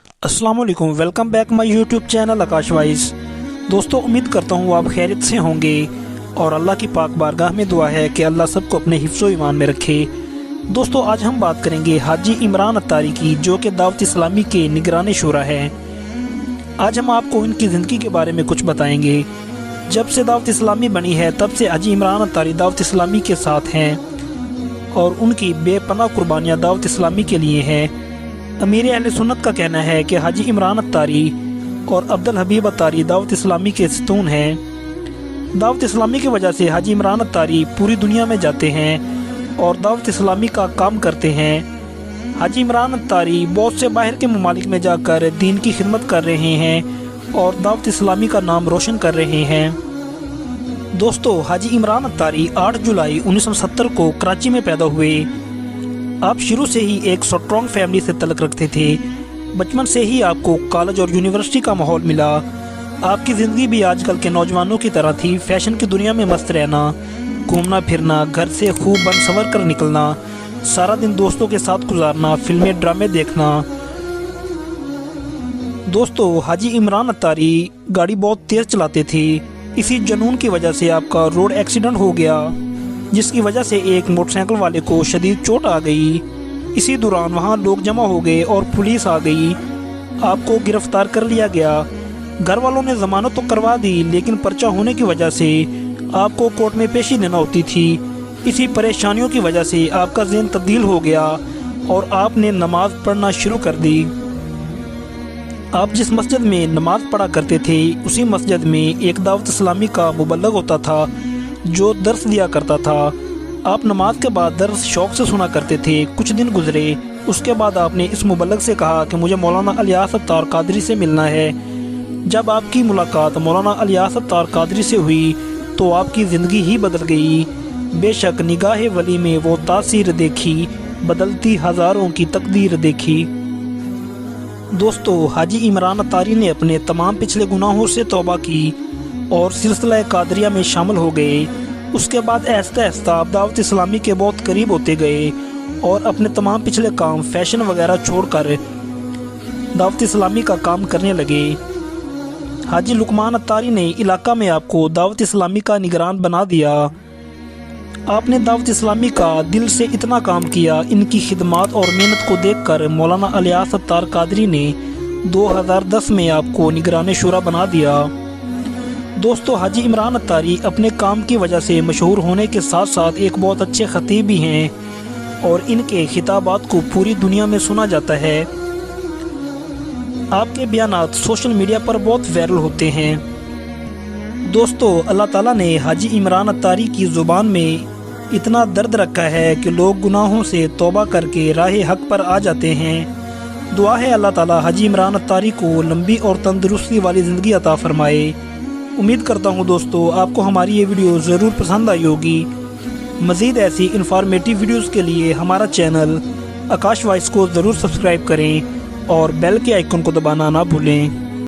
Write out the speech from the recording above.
अस्सलाम वालेकुम, welcome back my YouTube channel Akash wise. दोस्तों, उम्मीद करता हूँ आप खैरियत से होंगे और अल्लाह की पाक बारगाह में दुआ है कि अल्लाह सबको अपने हिफ्ज़ो ईमान में रखे। दोस्तों, आज हम बात करेंगे हाजी इमरान अत्तारी की, जो कि दावत इस्लामी के निगरान शुरा है। आज हम आपको इनकी ज़िंदगी के बारे में कुछ बताएंगे। जब से दावत इस्लामी बनी है तब से हाजी इमरान अत्तारी दावत इस्लामी के साथ हैं और उनकी बेपनाह कुर्बानियाँ दावत इस्लामी के लिए हैं। अमीर अहले सुन्नत का कहना है कि हाजी इमरान अत्तारी और अब्दुल हबीब अत्तारी दावत इस्लामी के सतून हैं। दावत इस्लामी की वजह से हाजी इमरान अत्तारी पूरी दुनिया में जाते हैं और दावत इस्लामी का काम करते हैं। हाजी इमरान अत्तारी बहुत से बाहर के ममालिक में जाकर दीन की खिदमत कर रहे हैं और दावत इस्लामी का नाम रोशन कर रहे हैं। दोस्तों, हाजी इमरान अत्तारी 8 जुलाई 1970 को कराची में पैदा हुए। आप शुरू से ही एक स्ट्रॉन्ग फैमिली से तल्लुक़ रखते थे। बचपन से ही आपको कॉलेज और यूनिवर्सिटी का माहौल मिला। आपकी ज़िंदगी भी आजकल के नौजवानों की तरह थी। फैशन की दुनिया में मस्त रहना, घूमना फिरना, घर से खूब बन संवर कर निकलना, सारा दिन दोस्तों के साथ गुजारना, फिल्में ड्रामे देखना। दोस्तों, हाजी इमरान अत्तारी गाड़ी बहुत तेज़ चलाते थे। इसी जुनून की वजह से आपका रोड एक्सीडेंट हो गया, जिसकी वजह से एक मोटरसाइकिल वाले को शदीद चोट आ गई। इसी दौरान वहां लोग जमा हो गए और पुलिस आ गई। आपको गिरफ्तार कर लिया गया। घर वालों ने ज़मानत तो करवा दी, लेकिन पर्चा होने की वजह से आपको कोर्ट में पेशी देना होती थी। इसी परेशानियों की वजह से आपका ज़हन तब्दील हो गया और आपने नमाज पढ़ना शुरू कर दी। आप जिस मस्जिद में नमाज पढ़ा करते थे, उसी मस्जिद में एक दावत इस्लामी का मुबल्लग होता था जो दर्स दिया करता था। आप नमाज के बाद दर्स शौक़ से सुना करते थे। कुछ दिन गुजरे, उसके बाद आपने इस मुबल्लग से कहा कि मुझे मौलाना इलियास अत्तार कादरी से मिलना है। जब आपकी मुलाकात मौलाना इलियास अत्तार कादरी से हुई तो आपकी ज़िंदगी ही बदल गई। बेशक निगाह वली में वो तासीर देखी, बदलती हज़ारों की तकदीर देखी। दोस्तों, हाजी इमरान अत्तारी ने अपने तमाम पिछले गुनाहों से तौबा की और सिलसिला कादरिया में शामिल हो गए। उसके बाद आहिस्ता आहिस्ता आप दावत इस्लामी के बहुत करीब होते गए और अपने तमाम पिछले काम, फैशन वगैरह छोड़कर दावत इस्लामी का काम करने लगे। हाजी लुकमान अत्तारी ने इलाका में आपको दावत इस्लामी का निगरान बना दिया। आपने दावत इस्लामी का दिल से इतना काम किया। इनकी खिदमत और मेहनत को देखकर मौलाना इलियास अत्तार कादरी ने 2010 में आपको निगरान शुरा बना दिया। दोस्तों, हाजी इमरान अत्तारी अपने काम की वजह से मशहूर होने के साथ साथ एक बहुत अच्छे खतीब भी हैं और इनके खिताबात को पूरी दुनिया में सुना जाता है। आपके बयानात सोशल मीडिया पर बहुत वायरल होते हैं। दोस्तों, अल्लाह ताला ने हाजी इमरान अत्तारी की ज़ुबान में इतना दर्द रखा है कि लोग गुनाहों से तौबा करके राह हक पर आ जाते हैं। दुआ है अल्लाह ताला हाजी इमरान अत्तारी को लंबी और तंदुरुस्ती वाली ज़िंदगी अता फरमाए। उम्मीद करता हूँ दोस्तों, आपको हमारी ये वीडियो ज़रूर पसंद आई होगी। मज़ीद ऐसी इन्फॉर्मेटिव वीडियोज़ के लिए हमारा चैनल आकाश वाइज को ज़रूर सब्सक्राइब करें और बेल के आइकन को दबाना ना भूलें।